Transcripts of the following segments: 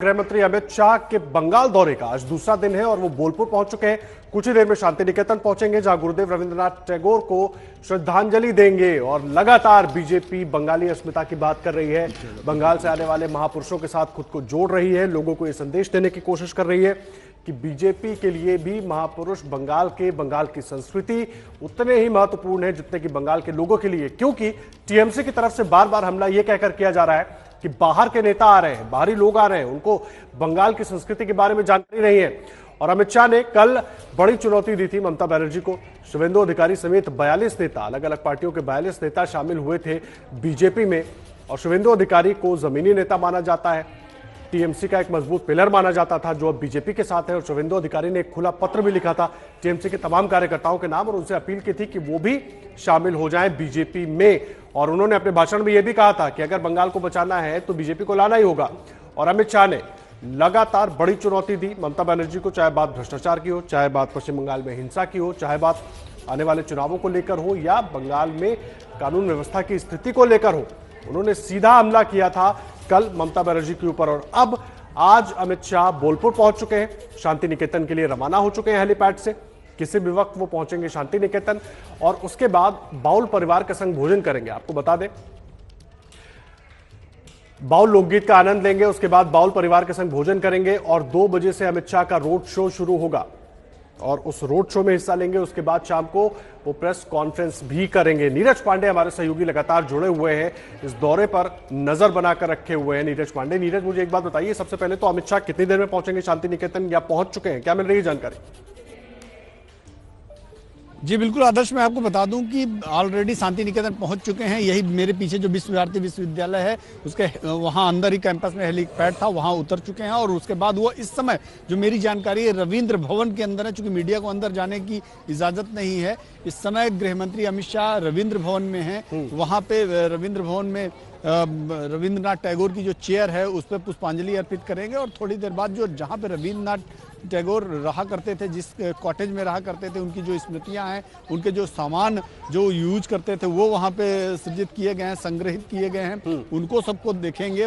गृह मंत्री अमित शाह के बंगाल दौरे का आज दूसरा दिन है और वो बोलपुर पहुंच चुके हैं। कुछ ही देर में शांति निकेतन पहुंचेंगे, जहां गुरुदेव रविंद्रनाथ टैगोर को श्रद्धांजलि देंगे। और लगातार बीजेपी बंगाली अस्मिता की बात कर रही है, बंगाल से आने वाले महापुरुषों के साथ खुद को जोड़ रही है, लोगों को यह संदेश देने की कोशिश कर रही है कि बीजेपी के लिए भी महापुरुष बंगाल की संस्कृति उतने ही महत्वपूर्ण है जितने कि बंगाल के लोगों के लिए। क्योंकि टीएमसी की तरफ से बार बार हमला यह कहकर किया जा रहा है कि बाहर के नेता आ रहे हैं, बाहरी लोग आ रहे हैं, उनको बंगाल की संस्कृति के बारे में जानकारी नहीं है। और अमित शाह ने कल बड़ी चुनौती दी थी ममता बनर्जी को। शुभेंदु अधिकारी समेत 42 नेता, अलग अलग पार्टियों के 42 नेता शामिल हुए थे बीजेपी में। और शुभेंदु अधिकारी को जमीनी नेता माना जाता है, टीएमसी का एक मजबूत पिलर माना जाता था जो अब बीजेपी के साथ है। और शुभेंदु अधिकारी ने एक खुला पत्र भी लिखा था टीएमसी के तमाम कार्यकर्ताओं के नाम और उनसे अपील की थी कि वो भी शामिल हो जाएं बीजेपी में। और उन्होंने अपने भाषण में यह भी कहा था कि अगर बंगाल को बचाना है तो बीजेपी को लाना ही होगा। और अमित शाह ने लगातार बड़ी चुनौती दी ममता बनर्जी को, चाहे बात भ्रष्टाचार की हो, चाहे बात पश्चिम बंगाल में हिंसा की हो, चाहे बात आने वाले चुनावों को लेकर हो या बंगाल में कानून व्यवस्था की स्थिति को लेकर हो। उन्होंने सीधा हमला किया था कल ममता बनर्जी के ऊपर। और अब आज अमित शाह बोलपुर पहुंच चुके हैं, शांति निकेतन के लिए रवाना हो चुके हैं हेलीपैड से। किसी भी वक्त वो पहुंचेंगे शांति निकेतन और उसके बाद बाउल परिवार के संग भोजन करेंगे। आपको बता दें, बाउल लोकगीत का आनंद लेंगे, उसके बाद बाउल परिवार के संग भोजन करेंगे और 2 बजे से अमित शाह का रोड शो शुरू होगा और उस रोड शो में हिस्सा लेंगे। उसके बाद शाम को वो प्रेस कॉन्फ्रेंस भी करेंगे। नीरज पांडे हमारे सहयोगी लगातार जुड़े हुए हैं, इस दौरे पर नजर बनाकर रखे हुए हैं नीरज पांडे। नीरज, मुझे एक बात बताइए, सबसे पहले तो अमित शाह कितनी देर में पहुंचेंगे शांति निकेतन या पहुंच चुके हैं, क्या मिल रही है जानकारी? जी बिल्कुल आदर्श, मैं आपको बता दूं कि ऑलरेडी शांति निकेतन पहुंच चुके हैं। यही मेरे पीछे जो विश्व भारती विश्वविद्यालय है उसके वहां अंदर ही कैंपस में हेलीपैड था, वहां उतर चुके हैं। और उसके बाद वो इस समय जो मेरी जानकारी है रविंद्र भवन के अंदर है, चूंकि मीडिया को अंदर जाने की इजाजत नहीं है। इस समय गृह मंत्री अमित शाह रविंद्र भवन में हैं। वहां पे रविंद्र भवन में रविंद्रनाथ टैगोर की जो चेयर है उस पर पुष्पांजलि अर्पित करेंगे। और थोड़ी देर बाद जो जहां पे रविंद्रनाथ टैगोर रहा करते थे, जिस कॉटेज में रहा करते थे, उनकी जो स्मृतियां हैं, उनके जो सामान जो यूज करते थे वो वहां पे सृजित किए गए हैं, संग्रहित किए गए हैं, उनको सबको देखेंगे।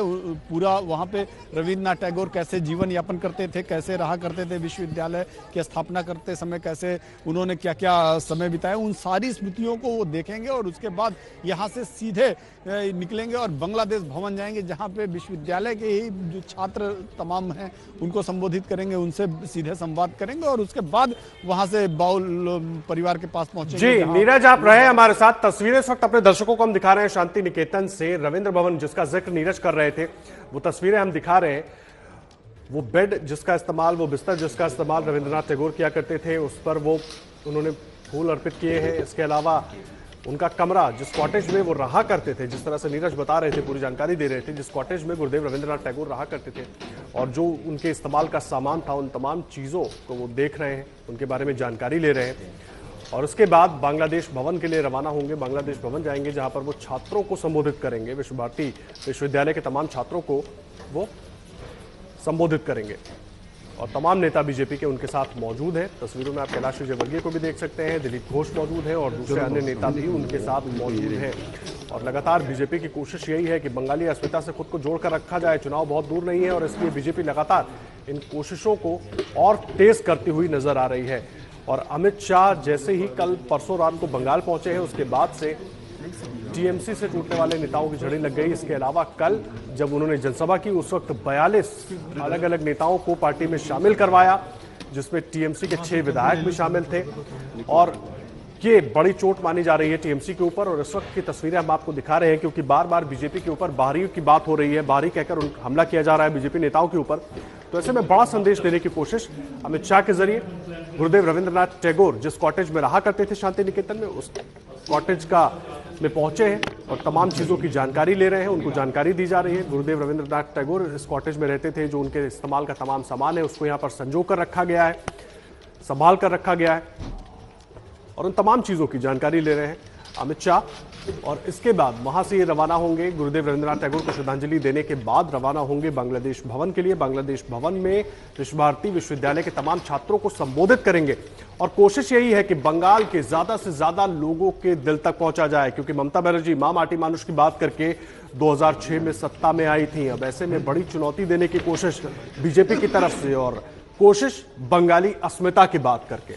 पूरा वहां पे रविंद्रनाथ टैगोर कैसे जीवन यापन करते थे, कैसे रहा करते थे, विश्वविद्यालय की स्थापना करते समय कैसे उन्होंने क्या क्या समय बिताया, उन सारी स्मृतियों को वो देखेंगे। और उसके बाद यहाँ से सीधे निकलेंगे और बांग्लादेश भवन जाएंगे, जहाँ पे विश्वविद्यालय के ही जो छात्र तमाम हैं उनको संबोधित करेंगे, उनसे सीधे संवाद करेंगे और उसके बाद वहां से बाउल परिवार के पास पहुंचेंगे। जी नीरज, आप रहे हमारे साथ। तस्वीरें इस वक्त अपने दर्शकों को हम दिखा रहे हैं शांति निकेतन से। रविंद्र भवन जिसका जिक्र नीरज कर रहे थे, वो तस्वीरें हम दिखा रहे हैं। वो बेड जिसका इस्तेमाल, वो बिस्तर जिसका इस्तेमाल रविंद्रनाथ टैगोर किया करते थे, उस पर वो उन्होंने फूल अर्पित किए हैं। इसके अलावा उनका कमरा, जिस कॉटेज में वो रहा करते थे, जिस तरह से नीरज बता रहे थे, पूरी जानकारी दे रहे थे, जिस कॉटेज में गुरुदेव रविंद्रनाथ टैगोर रहा करते थे और जो उनके इस्तेमाल का सामान था, उन तमाम चीज़ों को वो देख रहे हैं, उनके बारे में जानकारी ले रहे हैं। और उसके बाद बांग्लादेश भवन के लिए रवाना होंगे। बांग्लादेश भवन जाएंगे, जहां पर वो छात्रों को संबोधित करेंगे, विश्व भारती विश्वविद्यालय के तमाम छात्रों को वो संबोधित करेंगे। और तमाम नेता बीजेपी के उनके साथ मौजूद हैं। तस्वीरों में आप कैलाश विजयवर्गीय को भी देख सकते हैं, दिलीप घोष मौजूद हैं और दूसरे अन्य नेता भी उनके साथ मौजूद हैं। और लगातार बीजेपी की कोशिश यही है कि बंगाली अस्मिता से खुद को जोड़कर रखा जाए। चुनाव बहुत दूर नहीं है और इसलिए बीजेपी लगातार इन कोशिशों को और तेज करती हुई नजर आ रही है। और अमित शाह जैसे ही कल परसों रात को बंगाल पहुंचे हैं, उसके बाद से टीएमसी से टूटने वाले नेताओं की झड़ी लग गई। इसके अलावा कल जब उन्होंने जनसभा की, उस वक्त 42 अलग अलग नेताओं को पार्टी में शामिल करवाया, जिसमें टीएमसी के 6 विधायक भी शामिल थे। और ये बड़ी चोट मानी जा रही है टीएमसी के ऊपर। और इस वक्त की तस्वीरें हम आपको दिखा रहे हैं, क्योंकि बार बार बीजेपी के ऊपर बाहरी की बात हो रही है, बाहरी कहकर हमला किया जा रहा है बीजेपी नेताओं के ऊपर। तो ऐसे में बड़ा संदेश देने की कोशिश अमित शाह के जरिए गुरुदेव रविंद्रनाथ टैगोर जिस कॉटेज में रहा करते थे शांति निकेतन में, उस कॉटेज में पहुंचे हैं और तमाम चीज़ों की जानकारी ले रहे हैं, उनको जानकारी दी जा रही है। गुरुदेव रविंद्रनाथ टैगोर इस कॉटेज में रहते थे, जो उनके इस्तेमाल का तमाम सामान है उसको यहाँ पर संजो कर रखा गया है, संभाल कर रखा गया है और उन तमाम चीज़ों की जानकारी ले रहे हैं अमित शाह। और इसके बाद वहां से ये रवाना होंगे, गुरुदेव रविंद्रनाथ टैगोर को श्रद्धांजलि देने के बाद रवाना होंगे बांग्लादेश भवन के लिए। बांग्लादेश भवन में विश्व भारती विश्वविद्यालय के तमाम छात्रों को संबोधित करेंगे और कोशिश यही है कि बंगाल के ज्यादा से ज्यादा लोगों के दिल तक पहुंचा जाए, क्योंकि ममता बनर्जी मां माटी मानुष की बात करके 2006 में सत्ता में आई थी। अब ऐसे में बड़ी चुनौती देने की कोशिश बीजेपी की तरफ से, और कोशिश बंगाली अस्मिता की बात करके,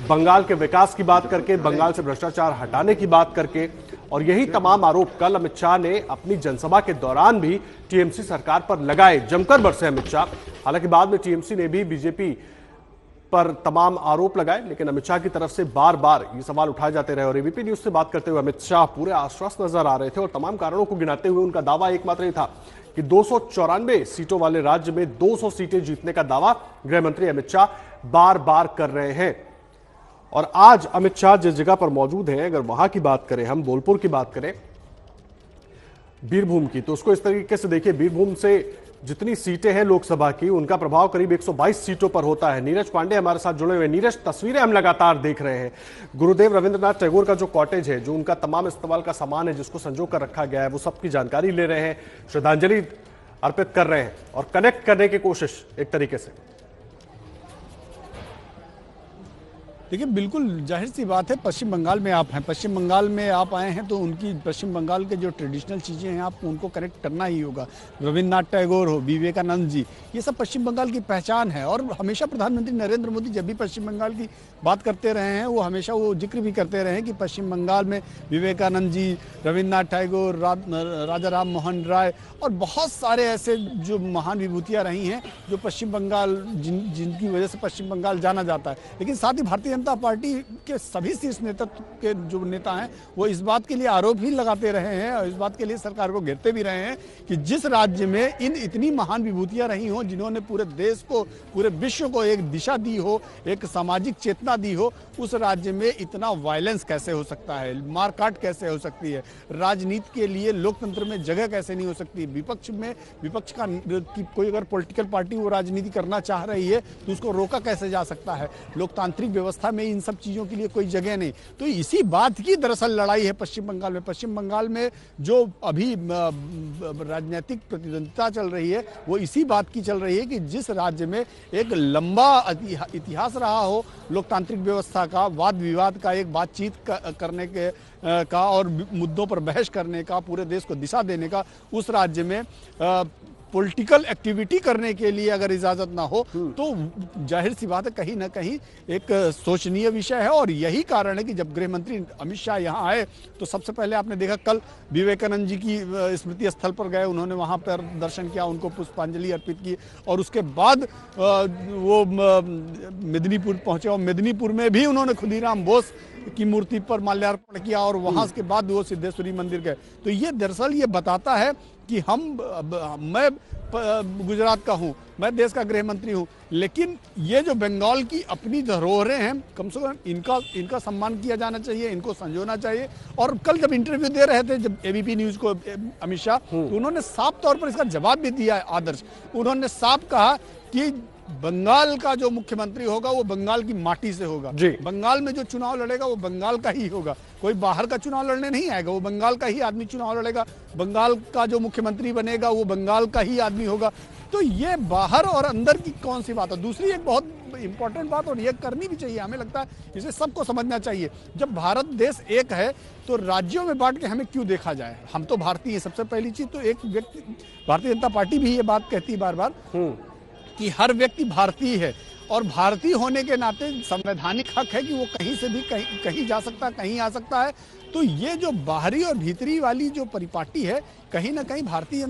बंगाल के विकास की बात करके, बंगाल से भ्रष्टाचार हटाने की बात करके, और यही तमाम आरोप कल अमित शाह ने अपनी जनसभा के दौरान भी टीएमसी सरकार पर लगाए। जमकर बरसे अमित शाह। हालांकि बाद में टीएमसी ने भी बीजेपी पर तमाम आरोप लगाए, लेकिन अमित शाह की तरफ से बार बार ये सवाल उठाए जाते रहे। और एबीपी न्यूज से बात करते हुए अमित शाह पूरे आश्वस्त नजर आ रहे थे, और तमाम कारणों को गिनाते हुए उनका दावा एकमात्र ही था कि 294 सीटों वाले राज्य में 200 सीटें जीतने का दावा गृह मंत्री अमित शाह बार बार कर रहे हैं। और आज अमित शाह जिस जगह पर मौजूद हैं, अगर वहां की बात करें, हम बोलपुर की बात करें, बीरभूम की, तो उसको इस तरीके से देखिए, बीरभूम से जितनी सीटें हैं लोकसभा की, उनका प्रभाव करीब 122 सीटों पर होता है। नीरज पांडे हमारे साथ जुड़े हुए। नीरज, तस्वीरें हम लगातार देख रहे हैं। गुरुदेव रविंद्रनाथ टैगोर का जो कॉटेज है, जो उनका तमाम इस्तेमाल का सामान है, जिसको संजो कर रखा गया है, वो सबकी जानकारी ले रहे हैं, श्रद्धांजलि अर्पित कर रहे हैं और कनेक्ट करने की कोशिश एक तरीके से। देखिए, बिल्कुल जाहिर सी बात है, पश्चिम बंगाल में आप हैं, पश्चिम बंगाल में आप आए हैं तो उनकी पश्चिम बंगाल के जो ट्रेडिशनल चीज़ें हैं आपको उनको कनेक्ट करना ही होगा। रविन्द्रनाथ टैगोर हो, विवेकानंद जी, ये सब पश्चिम बंगाल की पहचान है। और हमेशा प्रधानमंत्री नरेंद्र मोदी जब भी पश्चिम बंगाल की बात करते रहे हैं, वो हमेशा वो जिक्र भी करते रहे हैं कि पश्चिम बंगाल में विवेकानंद जी, रविन्द्रनाथ टैगोर, राजा राम मोहन राय और बहुत सारे ऐसे जो महान विभूतियाँ रही हैं, जो पश्चिम बंगाल जिनकी वजह से पश्चिम बंगाल जाना जाता है। लेकिन साथ ही भारतीय जनता पार्टी के सभी शीर्ष नेतृत्व के जो नेता हैं, वो इस बात के लिए आरोप ही लगाते रहे हैं और इस बात के लिए सरकार को घेरते भी रहे हैं कि जिस राज्य में इतनी महान विभूतियां रही हों, जिन्होंने पूरे देश को, पूरे विश्व को एक दिशा दी हो, एक सामाजिक चेतना दी हो, उस राज्य में इतना वायलेंस कैसे हो सकता है, मारकाट कैसे हो सकती है, राजनीति के लिए लोकतंत्र में जगह कैसे नहीं हो सकती। विपक्ष का कोई अगर पॉलिटिकल पार्टी वो राजनीति करना चाह रही है तो उसको रोका कैसे जा सकता है। लोकतांत्रिक व्यवस्था में इन सब चीज़ों के लिए कोई जगह नहीं। तो इसी बात की दरअसल लड़ाई है पश्चिम बंगाल में। पश्चिम बंगाल में जो अभी राजनीतिक प्रतिद्वंदिता चल रही है, वो इसी बात की चल रही है कि जिस राज्य में एक लंबा इतिहास रहा हो लोकतांत्रिक व्यवस्था का, वाद विवाद का, एक बातचीत करने के का और मुद्दों पर बहस करने का, पूरे देश को दिशा देने का, उस राज्य में पॉलिटिकल एक्टिविटी करने के लिए अगर इजाजत ना हो तो जाहिर सी बात है कहीं ना कहीं एक सोचनीय विषय है। और यही कारण है कि जब गृह मंत्री अमित शाह यहाँ आए तो सबसे पहले आपने देखा कल विवेकानंद जी की स्मृति स्थल पर गए, उन्होंने वहाँ पर दर्शन किया, उनको पुष्पांजलि अर्पित की और उसके बाद वो मेदिनीपुर पहुंचे और मेदिनीपुर में भी उन्होंने खुदीराम बोस की मूर्ति पर माल्यार्पण किया और वहां के बाद वो सिद्धेश्वरी मंदिर गए। तो ये दरअसल ये बताता है कि मैं गुजरात का हूं, मैं देश का गृह मंत्री हूं, लेकिन ये जो बंगाल की अपनी धरोहरें हैं, कम से कम इनका सम्मान किया जाना चाहिए, इनको संजोना चाहिए। और कल जब इंटरव्यू दे रहे थे जब एबीपी न्यूज को अमित शाह, तो उन्होंने साफ तौर पर इसका जवाब भी दिया है। आदर्श, उन्होंने साफ कहा कि बंगाल का जो मुख्यमंत्री होगा वो बंगाल की माटी से होगा, बंगाल में जो चुनाव लड़ेगा वो बंगाल का ही होगा, कोई बाहर का चुनाव लड़ने नहीं आएगा, वो बंगाल का ही आदमी चुनाव लड़ेगा, बंगाल का जो मुख्यमंत्री बनेगा वो बंगाल का ही आदमी होगा। तो ये बाहर और अंदर की कौन सी बात है। दूसरी एक बहुत इंपॉर्टेंट बात, और ये करनी भी चाहिए, हमें लगता है इसे सबको समझना चाहिए, जब भारत देश एक है तो राज्यों में बांट के हमें क्यों देखा जाए। हम तो भारतीय हैं। सबसे पहली चीज तो एक व्यक्ति, भारतीय जनता पार्टी भी ये बात कहती है बार बार कि हर व्यक्ति भारतीय है और भारतीय होने के नाते संवैधानिक हक है कि वो कहीं से भी कहीं जा सकता है, कहीं आ सकता है। तो ये जो बाहरी और भीतरी वाली जो परिपाटी है, कहीं ना कहीं भारतीय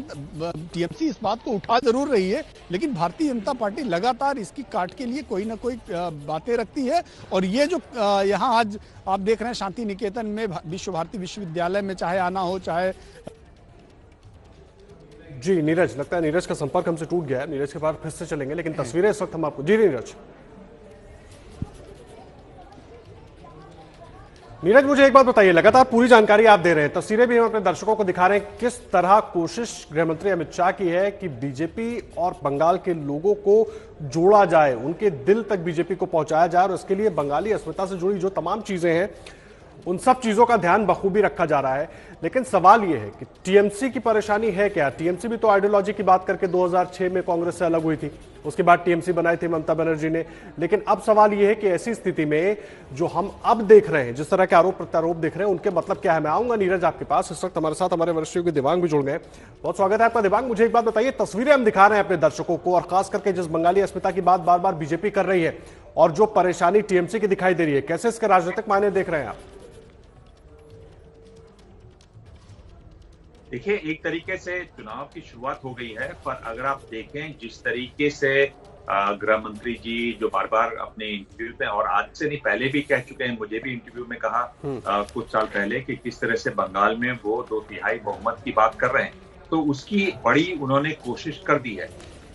टीएमसी इस बात को उठा जरूर रही है, लेकिन भारतीय जनता पार्टी लगातार इसकी काट के लिए कोई ना कोई बातें रखती है। और ये जो यहाँ आज आप देख रहे हैं शांति निकेतन में, विश्व भारती विश्वविद्यालय में चाहे आना हो, चाहे जी नीरज, लगता है नीरज का संपर्क हमसे टूट गया है। नीरज के पास फिर से चलेंगे, लेकिन तस्वीरें इस वक्त हम आपको, जी नीरज मुझे एक बात बताइए, लगातार पूरी जानकारी आप दे रहे हैं, तस्वीरें भी हम अपने दर्शकों को दिखा रहे हैं, किस तरह कोशिश गृह मंत्री अमित शाह की है कि बीजेपी और बंगाल के लोगों को जोड़ा जाए, उनके दिल तक बीजेपी को पहुंचाया जाए, और इसके लिए बंगाली अस्मिता से जुड़ी जो तमाम चीजें हैं उन सब चीजों का ध्यान बखूबी रखा जा रहा है। लेकिन सवाल यह है कि टीएमसी की परेशानी है क्या? टीएमसी भी तो आइडियोलॉजी की बात करके 2006 में कांग्रेस से अलग हुई थी, उसके बाद टीएमसी बनाई थी ममता बनर्जी ने। लेकिन अब सवाल यह है कि ऐसी स्थिति में जो हम अब देख रहे हैं, जिस तरह के आरोप प्रत्यारोप देख रहे हैं, उनके मतलब क्या है? मैं आऊंगा नीरज आपके पास। इस वक्त हमारे साथ हमारे वरिष्ठ के दिव्यांग भी जुड़ गए। बहुत स्वागत है आपका दिव्यांग। मुझे एक बात बताइए, तस्वीरें हम दिखा रहे हैं अपने दर्शकों को, और खास करके जिस बंगाली अस्मिता की बात बार बार बीजेपी कर रही है और जो परेशानी टीएमसी की दिखाई दे रही है, कैसे इसके राजनीतिक मायने देख रहे हैं आप? देखिए, एक तरीके से चुनाव की शुरुआत हो गई है, पर अगर आप देखें जिस तरीके से गृह मंत्री जी जो बार बार अपने इंटरव्यू में, और आज से नहीं पहले भी कह चुके हैं, मुझे भी इंटरव्यू में कहा कुछ साल पहले कि किस तरह से बंगाल में वो 2/3 बहुमत की बात कर रहे हैं, तो उसकी बड़ी उन्होंने कोशिश कर दी है।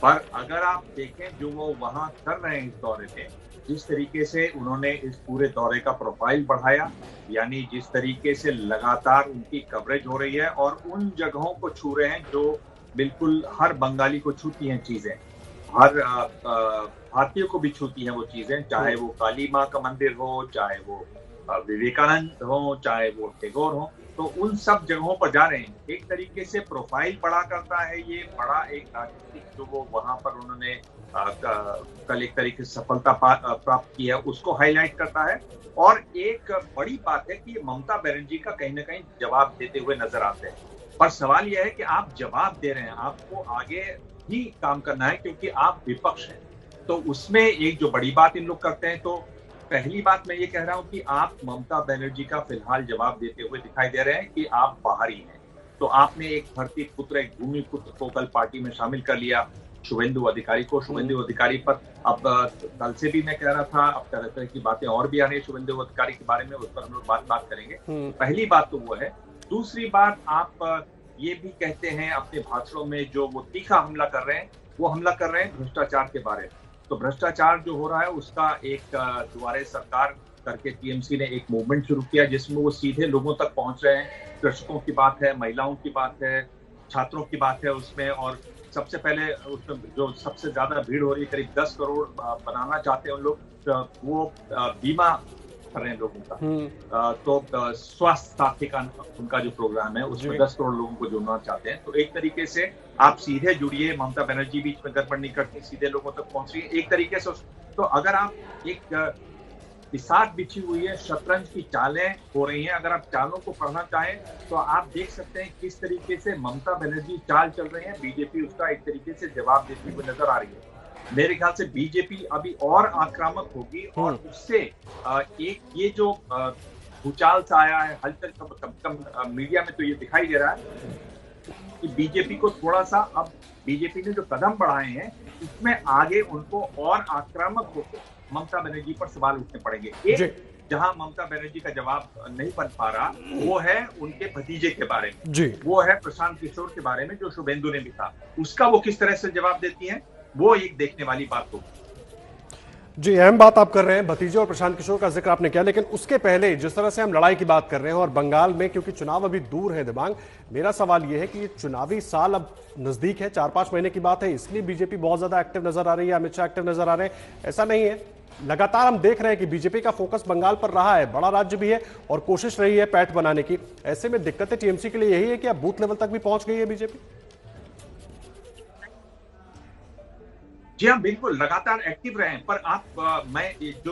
पर अगर आप देखें जो वो वहां कर रहे हैं इस दौरे में, जिस तरीके से उन्होंने इस पूरे दौरे का प्रोफाइल बढ़ाया, यानी जिस तरीके से लगातार उनकी कवरेज हो रही है और उन जगहों को छू रहे हैं जो बिल्कुल हर बंगाली को छूती हैं चीजें, हर भारतीय को भी छूती हैं वो चीजें, चाहे वो काली माँ का मंदिर हो, चाहे वो विवेकानंद हो, चाहे वो टैगोर हो, तो उन सब जगहों पर जा रहे हैं। एक तरीके से प्रोफाइल बड़ा करता है, ये बड़ा एक राजनीतिक जो वो वहां पर उन्होंने कल एक तरीके से सफलता प्राप्त की है उसको हाईलाइट करता है। और एक बड़ी बात है कि ममता बनर्जी का कहीं ना कहीं जवाब देते हुए नजर आते हैं। पर सवाल यह है कि आप जवाब दे रहे हैं, आपको आगे ही काम करना है क्योंकि आप विपक्ष हैं। तो उसमें एक जो बड़ी बात इन लोग करते हैं, तो पहली बात मैं ये कह रहा हूं कि आप ममता बनर्जी का फिलहाल जवाब देते हुए दिखाई दे रहे हैं कि आप बाहरी हैं। तो आपने एक धरती पुत्र, एक भूमि पुत्र को कल पार्टी में शामिल कर लिया, शुभेंदु अधिकारी को। शुभेंदु अधिकारी पर अब कल से भी मैं कह रहा था, अब तरह तरह की बातें और भी आ रही है शुभेंदु अधिकारी के बारे में, उस पर हम लोग बात करेंगे। पहली बात तो वो है। दूसरी बात, आप ये भी कहते हैं अपने भाषणों में जो वो तीखा हमला कर रहे हैं, वो हमला कर रहे हैं भ्रष्टाचार के बारे में। तो भ्रष्टाचार जो हो रहा है उसका एक दुआरे सरकार करके टीएमसी ने एक मूवमेंट शुरू किया जिसमें वो सीधे लोगों तक पहुंच रहे हैं। कृषकों की बात है, महिलाओं की बात है, छात्रों की बात है उसमें। और सबसे पहले उसमें जो सबसे ज्यादा भीड़ हो रही है, करीब 10 करोड़ बनाना चाहते हैं उन लोग, वो बीमा कर रहे हैं लोगों का। तो स्वास्थ्य साथी का उनका जो प्रोग्राम है उसमें 10 करोड़ लोगों को जोड़ना चाहते हैं। तो एक तरीके से आप सीधे जुड़िए, ममता बनर्जी बीच में गड़बड़ नहीं करती, सीधे लोगों तक पहुंच रही है एक तरीके से। तो अगर आप एक बिसात बिछी हुई है, शतरंज की चालें हो रही हैं, अगर आप चालों को पढ़ना चाहें तो आप देख सकते हैं किस तरीके से ममता बनर्जी चाल चल रहे हैं। बीजेपी उसका एक तरीके से जवाब देती हुई नजर आ रही है। मेरे ख्याल से बीजेपी अभी और आक्रामक होगी और उससे एक ये जो भूचाल सा आया है, हलचल कम मीडिया में तो ये दिखाई दे रहा है कि बीजेपी को थोड़ा सा, अब बीजेपी ने जो कदम बढ़ाए हैं इसमें आगे उनको और आक्रामक होकर ममता बनर्जी पर सवाल उठने पड़ेंगे। एक जहां ममता बनर्जी का जवाब नहीं बन पा रहा वो है उनके भतीजे के बारे में, वो है प्रशांत किशोर के बारे में जो शुभेंदु ने भी कहा, उसका वो किस तरह से जवाब देती हैं वो एक देखने वाली बात होगी। जी, अहम बात आप कर रहे हैं, भतीजे और प्रशांत किशोर का जिक्र आपने किया। लेकिन उसके पहले जिस तरह से हम लड़ाई की बात कर रहे हैं और बंगाल में, क्योंकि चुनाव अभी दूर है दिव्यांग, मेरा सवाल यह है कि चुनावी साल अब नजदीक है, 4-5 महीने की बात है, इसलिए बीजेपी बहुत ज्यादा एक्टिव नजर आ रही है, अमित शाह एक्टिव नजर आ रहे हैं, ऐसा नहीं है। लगातार हम देख रहे हैं कि बीजेपी का फोकस बंगाल पर रहा है, बड़ा राज्य भी है और कोशिश रही है पैठ बनाने की। ऐसे में दिक्कतें टीएमसी के लिए यही है कि अब बूथ लेवल तक भी पहुंच गई है बीजेपी। जी हाँ, बिल्कुल लगातार एक्टिव रहे हैं। पर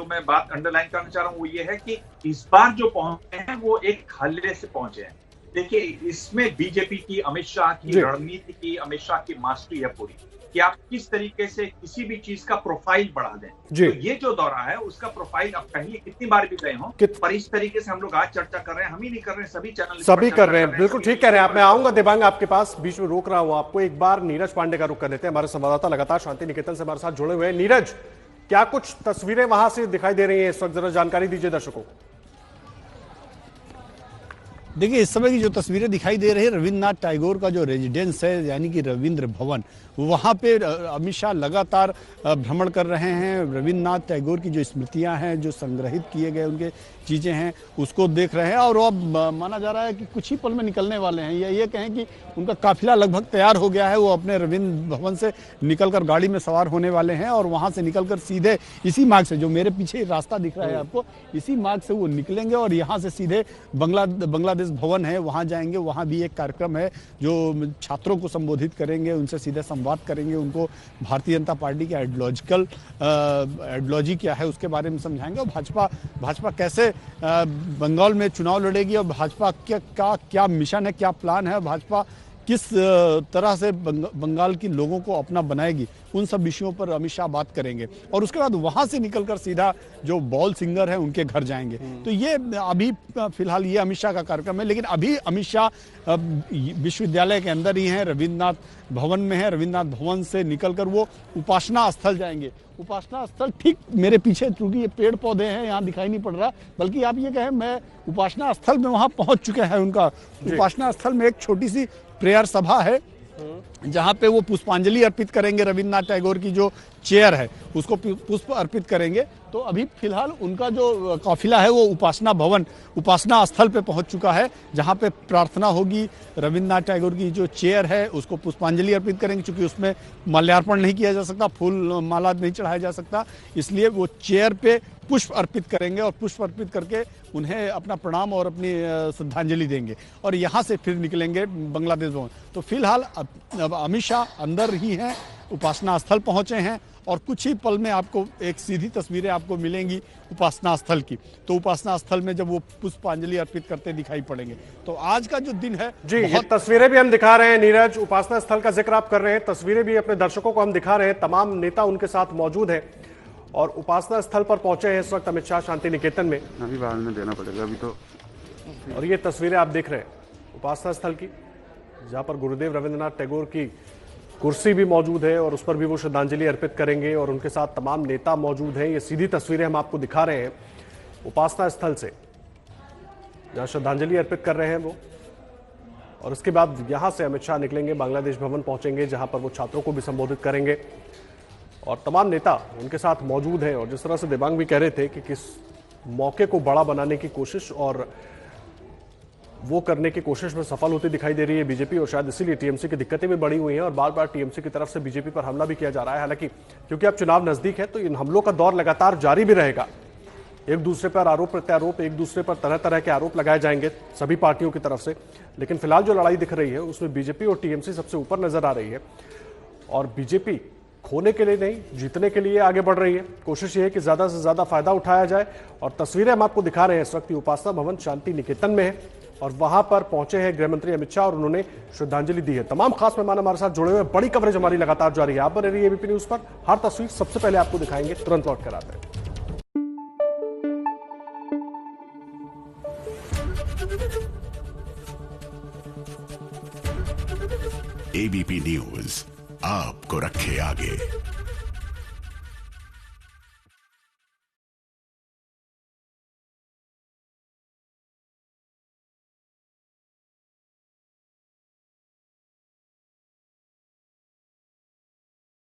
मैं बात अंडरलाइन करना चाह रहा हूँ वो ये है कि इस बार जो पहुंचे हैं वो एक हल्ले से पहुंचे हैं। देखिए, इसमें बीजेपी की, अमित शाह की रणनीति की, अमित शाह की मास्टरी है पूरी कि आप किस तरीके से किसी भी चीज का प्रोफाइल बढ़ा दें। तो ये जो दौरा है उसका प्रोफाइल अब पहले कितनी बार भी गए हों, पर इस तरीके से हम लोग आज चर्चा कर रहे हैं, हम ही नहीं कर रहे हैं, सभी चैनल सभी कर रहे हैं। बिल्कुल ठीक कह रहे हैं आप। मैं आऊंगा दिव्यांग आपके पास, बीच में रोक रहा हूं आपको। एक बार नीरज पांडे का रुख कर लेते हैं, हमारे संवाददाता लगातार शांति निकेतन से हमारे साथ जुड़े हुए हैं। नीरज, क्या कुछ तस्वीरें वहां से दिखाई दे रही है इस वक्त, जरा जानकारी दीजिए दर्शकों को। देखिए, इस समय की जो तस्वीरें दिखाई दे रही है, रविन्द्रनाथ टैगोर का जो रेजिडेंस है यानी कि रविंद्र भवन, वहाँ पे अमित शाह लगातार भ्रमण कर रहे हैं। रविन्द्रनाथ टैगोर की जो स्मृतियां हैं, जो संग्रहित किए गए उनके चीज़ें हैं, उसको देख रहे हैं। और अब माना जा रहा है कि कुछ ही पल में निकलने वाले हैं, या ये कहें कि उनका काफिला लगभग तैयार हो गया है। वो अपने रविंद्र भवन से निकलकर गाड़ी में सवार होने वाले हैं और वहाँ से निकलकर सीधे इसी मार्ग से, जो मेरे पीछे रास्ता दिख रहा है आपको, इसी मार्ग से वो निकलेंगे और यहाँ से सीधे बांग्लादेश भवन है, वहाँ जाएंगे। वहाँ भी एक कार्यक्रम है जो छात्रों को संबोधित करेंगे, उनसे सीधे संवाद करेंगे, उनको भारतीय जनता पार्टी की आइडियोलॉजी क्या है उसके बारे में समझाएंगे, और भाजपा कैसे बंगाल में चुनाव लड़ेगी, और भाजपा क्या मिशन है, क्या प्लान है, भाजपा किस तरह से बंगाल के लोगों को अपना बनाएगी, उन सब विषयों पर अमित शाह बात करेंगे। और उसके बाद वहां से निकलकर सीधा जो बॉल सिंगर है उनके घर जाएंगे। तो ये अभी फिलहाल ये अमित शाह का कार्यक्रम है। लेकिन अभी अमित शाह विश्वविद्यालय के अंदर ही हैं, रविन्द्रनाथ भवन में है। रविन्द्रनाथ भवन से निकलकर वो उपासना स्थल जाएंगे। उपासना स्थल ठीक मेरे पीछे, चूंकि ये पेड़ पौधे हैं यहाँ दिखाई नहीं पड़ रहा, बल्कि आप ये कहें मैं उपासना स्थल में वहां पहुंच चुके हैं। उनका उपासना स्थल में एक छोटी सी प्रेयर सभा है जहां पे वो पुष्पांजलि अर्पित करेंगे। रविन्द्रनाथ टैगोर की जो चेयर है उसको पुष्प अर्पित करेंगे। तो अभी फिलहाल उनका जो काफिला है वो उपासना स्थल पे पहुंच चुका है, जहां पे प्रार्थना होगी। रविन्द्रनाथ टैगोर की जो चेयर है उसको पुष्पांजलि अर्पित करेंगे, क्योंकि उसमें माल्यार्पण नहीं किया जा सकता, फूल माला नहीं चढ़ाया जा सकता, इसलिए वो चेयर पे पुष्प अर्पित करेंगे और पुष्प अर्पित करके उन्हें अपना प्रणाम और अपनी श्रद्धांजलि देंगे और यहाँ से फिर निकलेंगे बांग्लादेश भवन। तो फिलहाल अब अमित शाह अंदर ही हैं, उपासना स्थल पहुंचे हैं और कुछ ही पल में आपको एक सीधी तस्वीरें आपको मिलेंगी उपासना स्थल की। तो उपासना स्थल में जब वो पुष्पांजलि अर्पित करते दिखाई पड़ेंगे। तो आज का जो दिन है जी, ये तस्वीरें भी हम दिखा रहे हैं नीरज, उपासना स्थल का जिक्र आप कर रहे हैं, तस्वीरें भी अपने दर्शकों को हम दिखा रहे हैं। तमाम नेता उनके साथ मौजूद हैं और उपासना स्थल पर पहुंचे हैं इस वक्त अमित शाह शांति निकेतन में। अभी बाद में देना पड़ेगा अभी तो। और ये तस्वीरें आप देख रहे हैं उपासना स्थल की, जहां पर गुरुदेव रविंद्रनाथ टैगोर की कुर्सी भी मौजूद है और उस पर भी वो श्रद्धांजलि अर्पित करेंगे और उनके साथ तमाम नेता मौजूद हैं। ये सीधी तस्वीरें हम आपको दिखा रहे हैं उपासना स्थल से, जहां श्रद्धांजलि अर्पित कर रहे हैं वो। और उसके बाद यहां से अमित शाह निकलेंगे, बांग्लादेश भवन पहुंचेंगे, जहां पर वो छात्रों को भी संबोधित करेंगे और तमाम नेता उनके साथ मौजूद हैं। और जिस तरह से देवांग भी कह रहे थे कि किस मौके को बड़ा बनाने की कोशिश और वो करने की कोशिश में सफल होती दिखाई दे रही है बीजेपी, और शायद इसीलिए टीएमसी की दिक्कतें भी बढ़ी हुई हैं और बार बार टीएमसी की तरफ से बीजेपी पर हमला भी किया जा रहा है। हालांकि क्योंकि अब चुनाव नजदीक है तो इन हमलों का दौर लगातार जारी भी रहेगा। एक दूसरे पर आरोप प्रत्यारोप, एक दूसरे पर तरह तरह के आरोप लगाए जाएंगे सभी पार्टियों की तरफ से। लेकिन फिलहाल जो लड़ाई दिख रही है उसमें बीजेपी और टीएमसी सबसे ऊपर नजर आ रही है और बीजेपी खोने के लिए नहीं, जीतने के लिए आगे बढ़ रही है। कोशिश ये है कि ज्यादा से ज्यादा फायदा उठाया जाए। और तस्वीरें हम आपको दिखा रहे हैं इस वक्त उपासना भवन शांति निकेतन में है और वहां पर पहुंचे हैं गृह मंत्री अमित शाह और उन्होंने श्रद्धांजलि दी है। तमाम खास मेहमान हमारे साथ जुड़े हुए हैं, बड़ी कवरेज हमारी लगातार जारी है। आप बने रहिए एबीपी न्यूज पर, हर तस्वीर सबसे पहले आपको दिखाएंगे, तुरंत लौट कर आते हैं। एबीपी न्यूज आपको रखे आगे।